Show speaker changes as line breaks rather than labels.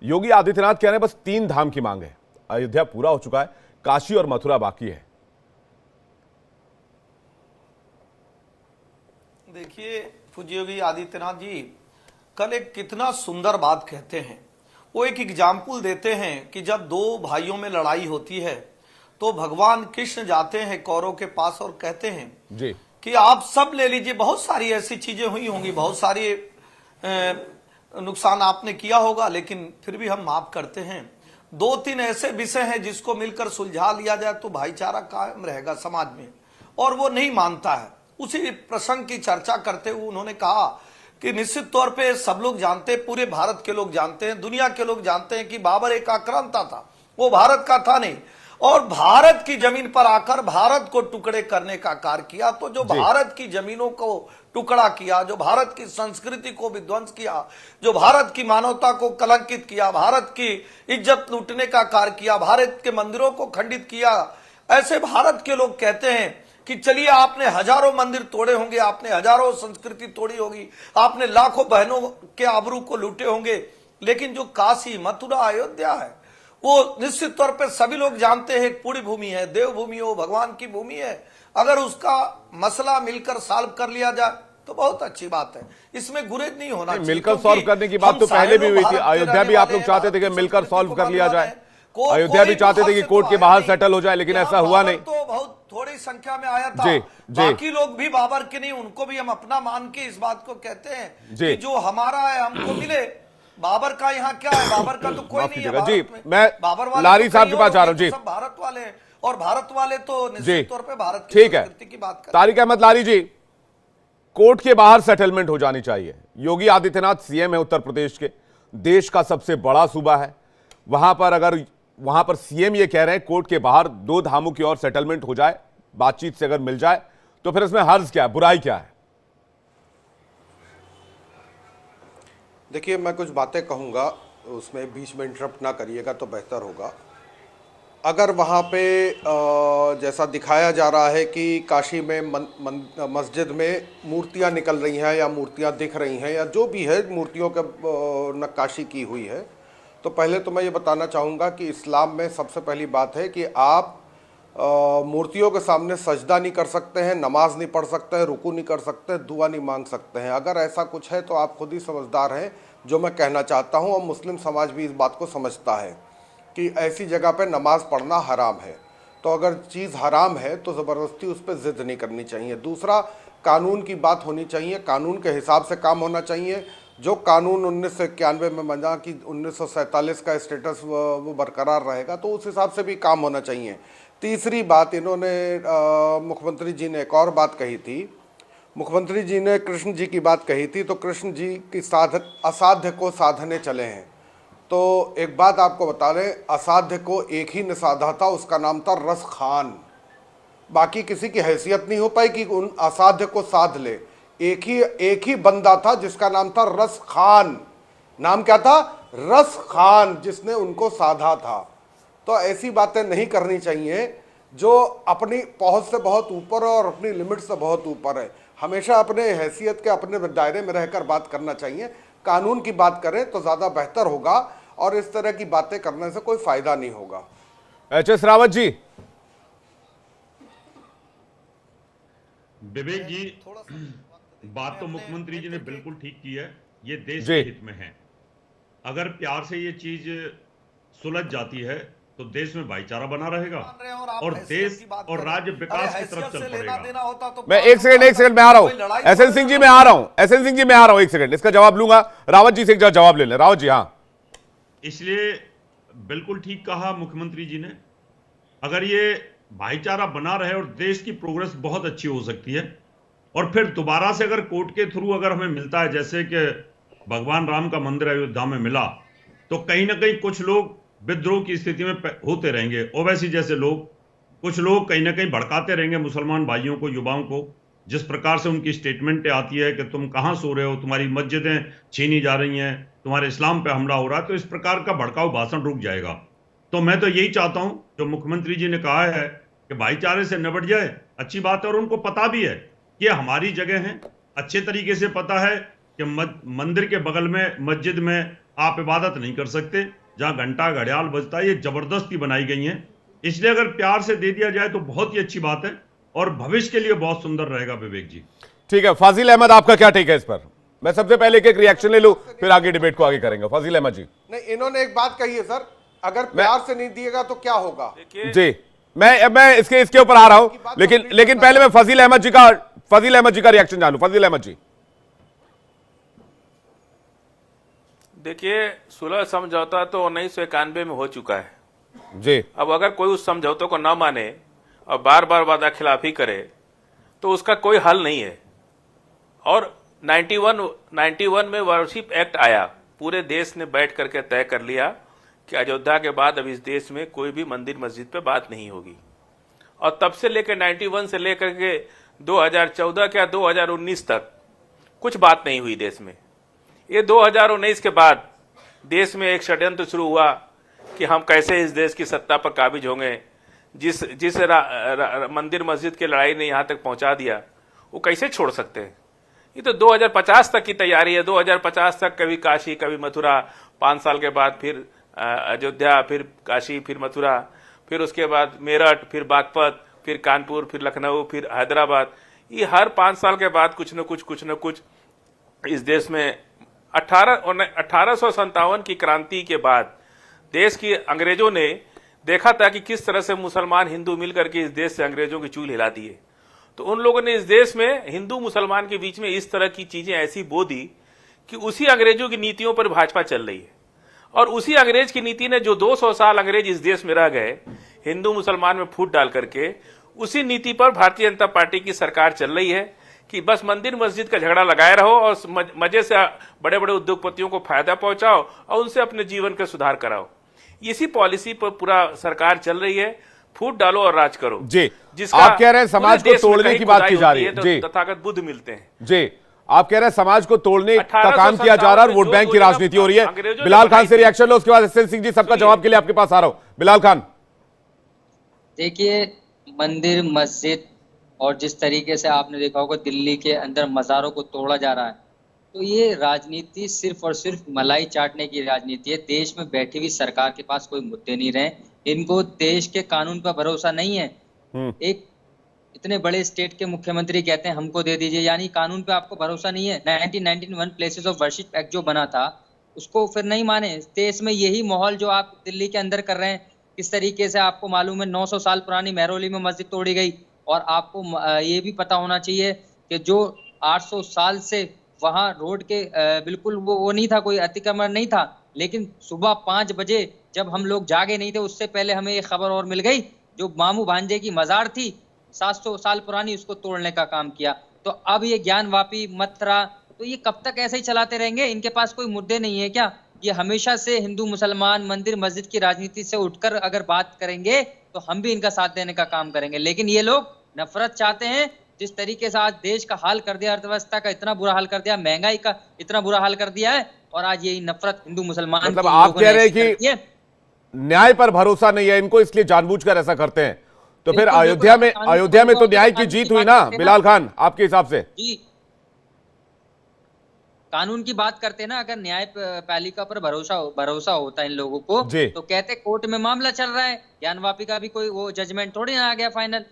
योगी आदित्यनाथ कह रहे हैं बस 3 धाम की मांग है, अयोध्या पूरा हो चुका है, काशी और मथुरा बाकी है।
देखिए पूज्य योगी आदित्यनाथ जी कल एक कितना सुंदर बात कहते हैं। वो एक एग्जाम्पल देते हैं कि जब दो भाइयों में लड़ाई होती है तो भगवान कृष्ण जाते हैं कौरव के पास और कहते हैं
जी
कि आप सब ले लीजिए, बहुत सारी ऐसी चीजें हुई होंगी, बहुत सारी नुकसान आपने किया होगा, लेकिन फिर भी हम माफ करते हैं। 2-3 ऐसे विषय हैं जिसको मिलकर सुलझा लिया जाए तो भाईचारा कायम रहेगा समाज में, और वो नहीं मानता है। उसी प्रसंग की चर्चा करते हुए उन्होंने कहा कि निश्चित तौर पे सब लोग जानते हैं, पूरे भारत के लोग जानते हैं, दुनिया के लोग जानते हैं कि बाबर एक आक्रांता था, वो भारत का था नहीं, और भारत की जमीन पर आकर भारत को टुकड़े करने का कार्य किया। तो जो भारत की जमीनों को टुकड़ा किया, जो भारत की संस्कृति को विध्वंस किया, जो भारत की मानवता को कलंकित किया, भारत की इज्जत लूटने का कार्य किया, भारत के मंदिरों को खंडित किया, ऐसे भारत के लोग कहते हैं कि चलिए आपने हजारों मंदिर तोड़े होंगे, आपने हजारों संस्कृति तोड़ी होगी, आपने लाखों बहनों के आबरू को लूटे होंगे, लेकिन जो काशी मथुरा अयोध्या है वो निश्चित तौर पे सभी लोग जानते हैं एक पुण्य भूमि है, देवभूमि हो, भगवान की भूमि है। अगर उसका मसला मिलकर सॉल्व कर लिया जाए तो बहुत अच्छी बात है, इसमें गुरेज नहीं होना चाहिए।
मिलकर सॉल्व करने की बात तो पहले भी हुई थी। अयोध्या भी आप लोग चाहते थे कि मिलकर सॉल्व कर लिया जाए, अयोध्या भी चाहते थे कि कोर्ट के बाहर सेटल हो जाए, लेकिन ऐसा हुआ नहीं।
तो बहुत थोड़ी संख्या में आया था, बाकी लोग भी बाबर के नहीं, उनको भी हम अपना मान के इस बात को कहते हैं कि जो हमारा है हमको मिले। बाबर का यहाँ क्या है, बाबर का तो कोई नहीं है
जी। मैं
बाबर
लारी साहब के पास आ रहा हूँ जी।
सब भारत वाले, और भारत वाले तो निश्चित तौर पे भारत की संस्कृति की बात करते हैं।
तारिक अहमद लारी जी, कोर्ट के बाहर सेटलमेंट हो जानी चाहिए। योगी आदित्यनाथ सीएम है उत्तर प्रदेश के, देश का सबसे बड़ा सूबा है, वहां पर सीएम ये कह रहे हैं कोर्ट के बाहर 2 धामों की ओर सेटलमेंट हो जाए, बातचीत से अगर मिल जाए तो फिर इसमें हर्ज क्या है, बुराई क्या है?
देखिए, मैं कुछ बातें कहूँगा, उसमें बीच में इंटरप्ट ना करिएगा तो बेहतर होगा। अगर वहाँ पे जैसा दिखाया जा रहा है कि काशी में मस्जिद में मूर्तियाँ निकल रही हैं या मूर्तियाँ दिख रही हैं या जो भी है मूर्तियों के नक्काशी की हुई है, तो पहले तो मैं ये बताना चाहूँगा कि इस्लाम में सबसे पहली बात है कि आप मूर्तियों के सामने सजदा नहीं कर सकते हैं, नमाज नहीं पढ़ सकते हैं, रुकू नहीं कर सकते, दुआ नहीं मांग सकते हैं। अगर ऐसा कुछ है तो आप खुद ही समझदार हैं जो मैं कहना चाहता हूं, और मुस्लिम समाज भी इस बात को समझता है कि ऐसी जगह पे नमाज पढ़ना हराम है। तो अगर चीज़ हराम है तो ज़बरदस्ती उस पर ज़िद नहीं करनी चाहिए। दूसरा, कानून की बात होनी चाहिए, कानून के हिसाब से काम होना चाहिए। जो कानून 1991 में बना कि 1947 का स्टेटस वो बरकरार रहेगा, तो उस हिसाब से भी काम होना चाहिए। तीसरी बात, इन्होंने मुख्यमंत्री जी ने एक और बात कही थी, मुख्यमंत्री जी ने कृष्ण जी की बात कही थी, तो कृष्ण जी की असाध्य को साधने चले हैं। तो एक बात आपको बता दें, असाध्य को एक ही ने साधा था, उसका नाम था रस खान। बाकी किसी की हैसियत नहीं हो पाई कि उन असाध्य को साध ले। एक ही बंदा था जिसका नाम था रस खान। नाम क्या था? रस खान, जिसने उनको साधा था। तो ऐसी बातें नहीं करनी चाहिए जो अपनी पहुंच से बहुत ऊपर और अपनी लिमिट से बहुत ऊपर है। हमेशा अपने हैसियत के अपने दायरे में रहकर बात करना चाहिए। कानून की बात करें तो ज़्यादा बेहतर होगा, और इस तरह की बातें करने से कोई फायदा नहीं होगा।
एच.एस. रावत जी।
विवेक जी, बात तो मुख्यमंत्री जी ने बिल्कुल ठीक की है, ये देश के हित में है। अगर प्यार से ये चीज सुलझ जाती है तो देश में भाईचारा बना रहेगा और देश और राज्य विकास की तरफ चल पड़ेगा।
मैं एक सेकंड में आ रहा हूं, एसएन सिंह जी मैं आ रहा हूं, एक सेकंड, इसका जवाब लूंगा। रावत जी से एक जवाब ले लें। रावत जी। हाँ,
इसलिए बिल्कुल ठीक कहा मुख्यमंत्री जी ने, अगर ये भाईचारा बना रहे और देश की प्रोग्रेस बहुत अच्छी हो सकती है। और फिर दोबारा से अगर कोर्ट के थ्रू अगर हमें मिलता है, जैसे कि भगवान राम का मंदिर अयोध्या में मिला, तो कहीं ना कहीं कुछ लोग विद्रोह की स्थिति में होते रहेंगे। ओवैसी जैसे लोग, कुछ लोग कहीं ना कहीं भड़काते रहेंगे मुसलमान भाइयों को, युवाओं को। जिस प्रकार से उनकी स्टेटमेंट आती है कि तुम कहां सो रहे हो, तुम्हारी मस्जिदें छीनी जा रही हैं, तुम्हारे इस्लाम पे हमला हो रहा है, तो इस प्रकार का भड़काऊ भाषण रुक जाएगा। तो मैं तो यही चाहता हूं, जो मुख्यमंत्री जी ने कहा है कि भाईचारे से निपट जाए, अच्छी बात है। और उनको पता भी है कि हमारी जगह है, अच्छे तरीके से पता है कि मंदिर के बगल में, मस्जिद में आप इबादत नहीं कर सकते, जहां घंटा घड़ियाल बजता है, ये जबरदस्ती बनाई गई है। इसलिए अगर प्यार से दे दिया जाए तो बहुत ही अच्छी बात है और भविष्य के लिए बहुत सुंदर रहेगा। विवेक जी,
ठीक है। फाजिल अहमद, आपका क्या टेक है इस पर? मैं सबसे पहले एक रिएक्शन ले लूं, फिर आगे डिबेट को आगे करेंगे। फाजिल अहमद जी।
नहीं, इन्होंने एक बात कही है सर, अगर प्यार से नहीं दिएगा तो क्या होगा?
जी, मैं इसके ऊपर आ रहा हूं, लेकिन पहले मैं फाजिल अहमद जी का रिएक्शन जानूं। फाजिल अहमद जी।
देखिए, सुलह समझौता तो 1991 में हो चुका है
जी।
अब अगर कोई उस समझौते को न माने और बार बार वादा खिलाफी करे तो उसका कोई हल नहीं है। और 91 में वर्शिप एक्ट आया, पूरे देश ने बैठ करके तय कर लिया कि अयोध्या के बाद अब इस देश में कोई भी मंदिर मस्जिद पे बात नहीं होगी। और तब से लेकर 91 से लेकर के 2014 क्या 2019 तक कुछ बात नहीं हुई देश में। ये 2019 के बाद देश में एक षड्यंत्र शुरू हुआ कि हम कैसे इस देश की सत्ता पर काबिज होंगे। जिस मंदिर मस्जिद की लड़ाई ने यहाँ तक पहुँचा दिया, वो कैसे छोड़ सकते हैं। ये तो 2050 तक की तैयारी है। 2050 तक कभी काशी, कभी मथुरा, 5 साल के बाद फिर अयोध्या, फिर काशी, फिर मथुरा, फिर उसके बाद मेरठ, फिर बागपत, फिर कानपुर, फिर लखनऊ, फिर हैदराबाद। ये हर 5 साल के बाद कुछ न कुछ इस देश में 1857 की क्रांति के बाद देश की अंग्रेजों ने देखा था कि किस तरह से मुसलमान हिंदू मिलकर के इस देश से अंग्रेजों की चूल हिला दिए। तो उन लोगों ने इस देश में हिंदू मुसलमान के बीच में इस तरह की चीजें ऐसी बो दी कि उसी अंग्रेजों की नीतियों पर भाजपा चल रही है। और उसी अंग्रेज की नीति ने, जो 200 साल अंग्रेज इस देश में रह गए हिंदू मुसलमान में फूट डाल करके, उसी नीति पर भारतीय जनता पार्टी की सरकार चल रही है कि बस मंदिर मस्जिद का झगड़ा लगाए रहो और मजे से बड़े बड़े उद्योगपतियों को फायदा पहुंचाओ और उनसे अपने जीवन का सुधार कराओ। इसी पॉलिसी पर पूरा सरकार चल रही है। फूट डालो और राज करो
जी। आप कह रहे हैं समाज को तोड़ने की बात की जा रही है।
तो
जी,
तथागत बुद्ध मिलते हैं।
जी, आप कह रहे हैं समाज को तोड़ने का काम किया जा रहा है और वोट बैंक की राजनीति हो रही है। बिलाल खान से रिएक्शन लो, उसके बाद एसएन सिंह जी, सबका जवाब के लिए आपके पास आ रहा हूं। बिलाल खान।
देखिए, मंदिर मस्जिद और जिस तरीके से आपने देखा होगा दिल्ली के अंदर मज़ारों को तोड़ा जा रहा है, तो ये राजनीति सिर्फ और सिर्फ मलाई चाटने की राजनीति है। देश में बैठी हुई सरकार के पास कोई मुद्दे नहीं रहे, इनको देश के कानून पर भरोसा नहीं है। एक इतने बड़े स्टेट के मुख्यमंत्री कहते हैं हमको दे दीजिए, यानी कानून पे आपको भरोसा नहीं है। 1991 प्लेसेस ऑफ वर्शिप एक्ट जो बना था उसको फिर नहीं माने। देश में यही माहौल जो आप दिल्ली के अंदर कर रहे हैं, किस तरीके से आपको मालूम है 900 साल पुरानी मेहरौली में मस्जिद तोड़ी गई। और आपको ये भी पता होना चाहिए कि जो 800 साल से वहाँ रोड के बिल्कुल वो नहीं था, कोई अतिक्रमण नहीं था, लेकिन सुबह 5 बजे जब हम लोग जागे नहीं थे उससे पहले हमें ये खबर और मिल गई, जो मामू भांजे की मजार थी 700 साल पुरानी, उसको तोड़ने का काम किया। तो अब ये ज्ञानवापी मथुरा, तो ये कब तक ऐसे ही चलाते रहेंगे? इनके पास कोई मुद्दे नहीं है क्या? ये हमेशा से हिंदू मुसलमान मंदिर मस्जिद की राजनीति से उठकर अगर बात करेंगे तो हम भी इनका साथ देने का काम करेंगे। लेकिन ये लोग नफरत चाहते हैं। जिस तरीके से आज देश का हाल कर दिया, अर्थव्यवस्था का इतना बुरा हाल कर दिया, महंगाई का इतना बुरा हाल कर दिया है, और आज यही नफरत हिंदू मुसलमान,
मतलब आप कह रहे हैं कि न्याय पर भरोसा नहीं है इनको, इसलिए जानबूझकर ऐसा करते हैं। तो फिर अयोध्या में तो न्याय की जीत हुई ना बिलाल खान, आपके हिसाब से? जी,
कानून की बात करते हैं ना, अगर न्यायपालिका पर भरोसा होता है इन लोगों को, तो कहते कोर्ट में मामला चल रहा है, ज्ञानवापी का भी कोई वो जजमेंट थोड़ी ना आ गया फाइनल।